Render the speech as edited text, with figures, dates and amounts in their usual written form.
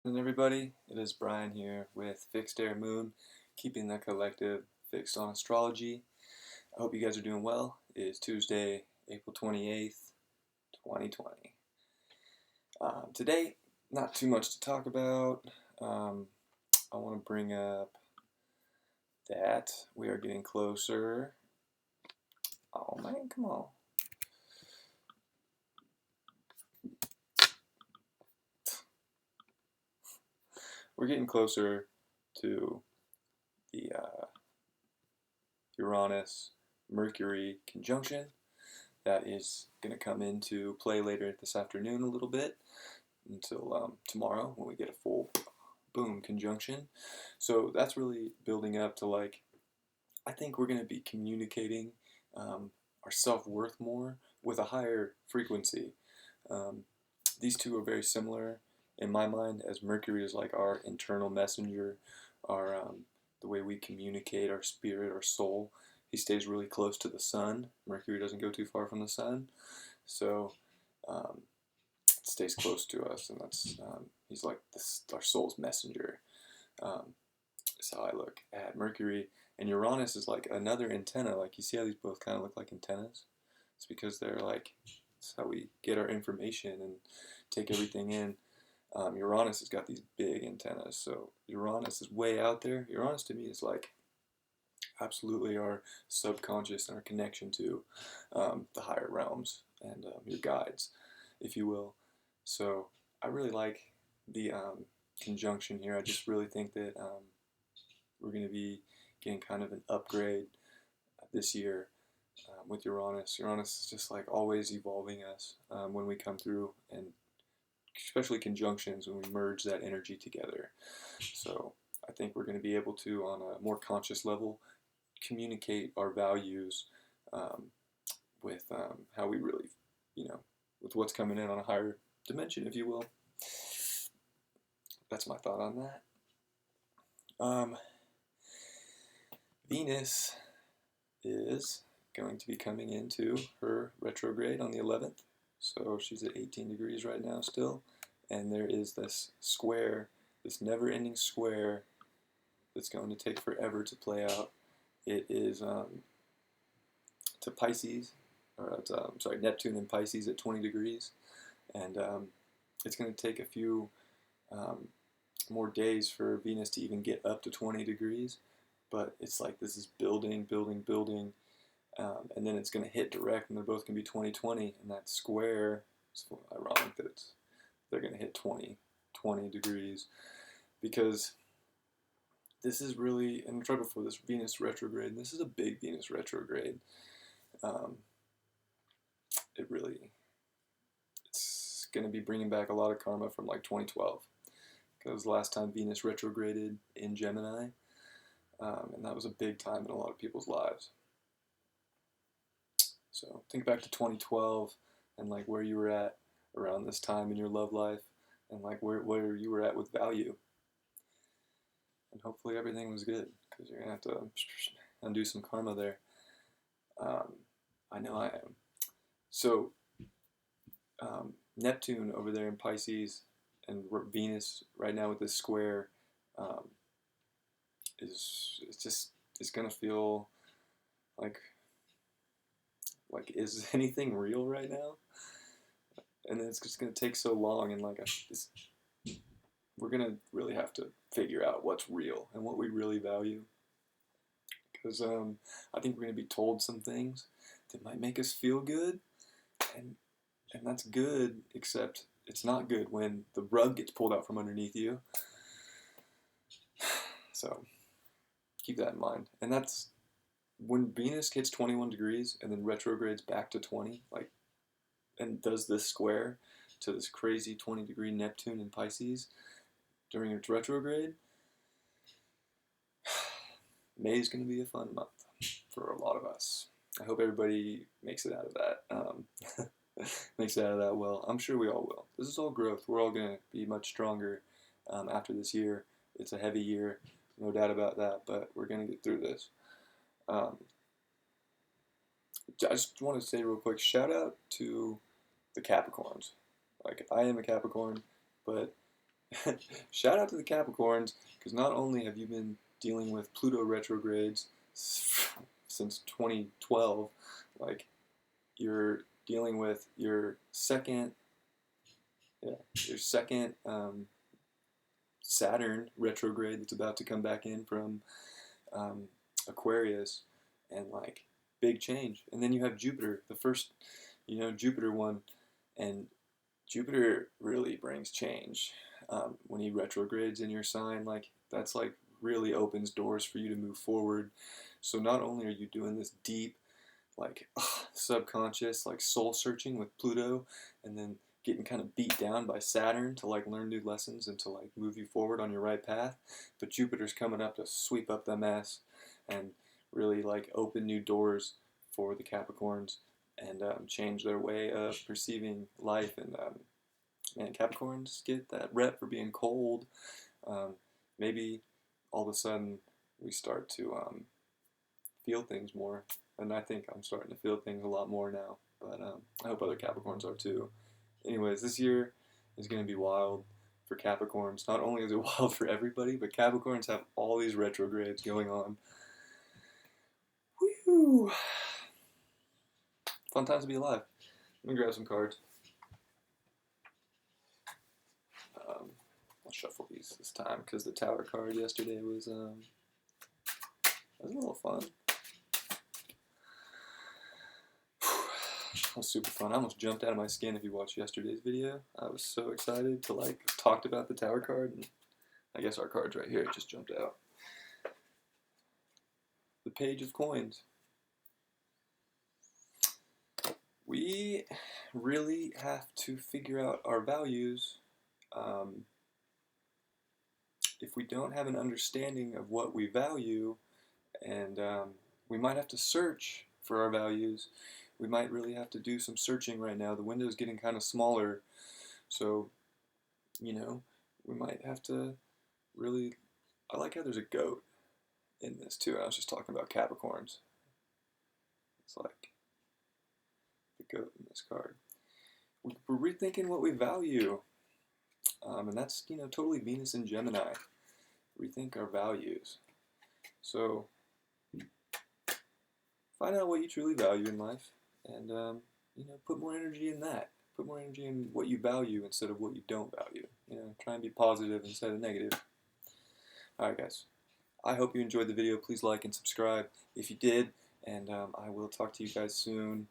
And everybody, it is Brian here with Fixed Air Moon, keeping the collective fixed on astrology. I hope you guys are doing well. It is Tuesday, April 28th, 2020. Today, not too much to talk about. I want to bring up that we are getting closer. Oh man, come on. We're getting closer to the Uranus Mercury conjunction. That is going to come into play later this afternoon a little bit until tomorrow when we get a full boom conjunction. So that's really building up to I think we're going to be communicating our self-worth more with a higher frequency. Um, these two are very similar in my mind, as Mercury is like our internal messenger, our the way we communicate our spirit, our soul. He stays really close to the sun. Mercury doesn't go too far from the sun, so it stays close to us, and he's like our soul's messenger. Is how I look at Mercury, and Uranus is like another antenna. Like you see how these both kind of look like antennas. It's because it's how we get our information and take everything in. Uranus has got these big antennas, so Uranus is way out there. Uranus to me is like absolutely our subconscious and our connection to the higher realms and your guides, if you will. So I really like the conjunction here. I just really think that we're going to be getting kind of an upgrade this year with Uranus. Uranus is just like always evolving us when we come through, and especially conjunctions when we merge that energy together. So I think we're going to be able to, on a more conscious level, communicate our values with how we really, with what's coming in on a higher dimension, if you will. That's my thought on that. Venus is going to be coming into her retrograde on the 11th. So she's at 18 degrees right now still. And there is this square, this never-ending square that's going to take forever to play out. It is to Pisces, or sorry, Neptune and Pisces at 20 degrees. And it's going to take a few more days for Venus to even get up to 20 degrees. But it's like this is building, building, building. And then it's going to hit direct, and they're both going to be 2020. And that square, it's ironic that they're going to hit 20 degrees, because this is really, and right before this Venus retrograde, and this is a big Venus retrograde. It's going to be bringing back a lot of karma from like 2012, because the last time Venus retrograded in Gemini, and that was a big time in a lot of people's lives. So think back to 2012 and like where you were at around this time in your love life, and like where you were at with value. And hopefully everything was good, because you're going to have to undo some karma there. I know I am. So Neptune over there in Pisces and Venus right now with this square it's going to feel like is anything real right now? And it's just going to take so long, and we're going to really have to figure out what's real and what we really value, because I think we're going to be told some things that might make us feel good, and that's good, except it's not good when the rug gets pulled out from underneath you. So keep that in mind. And that's when Venus hits 21 degrees and then retrogrades back to 20, and does this square to this crazy 20-degree Neptune in Pisces during its retrograde. May is going to be a fun month for a lot of us. I hope everybody makes it out of that. Makes it out of that well. I'm sure we all will. This is all growth. We're all going to be much stronger after this year. It's a heavy year, no doubt about that, but we're going to get through this. I just want to say real quick, shout out to the Capricorns. Like, I am a Capricorn, but Shout out to the Capricorns, because not only have you been dealing with Pluto retrogrades since 2012, like you're dealing with your second Saturn retrograde that's about to come back in from um, Aquarius, and like big change. And then you have Jupiter, the first, Jupiter one, and Jupiter really brings change. When he retrogrades in your sign, like that's like really opens doors for you to move forward. So not only are you doing this deep, like subconscious, like soul searching with Pluto, and then getting kind of beat down by Saturn to like learn new lessons and to like move you forward on your right path, but Jupiter's coming up to sweep up the mess and really like open new doors for the Capricorns and change their way of perceiving life. And man, Capricorns get that rep for being cold. um, Maybe all of a sudden we start to feel things more, and I think I'm starting to feel things a lot more now. But I hope other Capricorns are too. Anyways, this year is going to be wild for Capricorns. Not only is it wild for everybody, but Capricorns have all these retrogrades going on. Woo! Fun times to be alive. Let me grab some cards. I'll shuffle these this time because the Tower card yesterday was a little fun. That was super fun. I almost jumped out of my skin if you watched yesterday's video. I was so excited to like talk about the Tower card, and I guess our card's right here. It just jumped out. The Page of Coins. We really have to figure out our values. If we don't have an understanding of what we value, and we might have to search for our values. We might really have to do some searching right now. The window's getting kind of smaller, so we might have to really. I like how there's a goat in this too. I was just talking about Capricorns. It's like the goat in this card. We're rethinking what we value, and that's totally Venus and Gemini. Rethink our values. So find out what you truly value in life, and put more energy in that. Put more energy in what you value instead of what you don't value. Try and be positive instead of negative. All right, guys. I hope you enjoyed the video. Please like and subscribe if you did, and I will talk to you guys soon.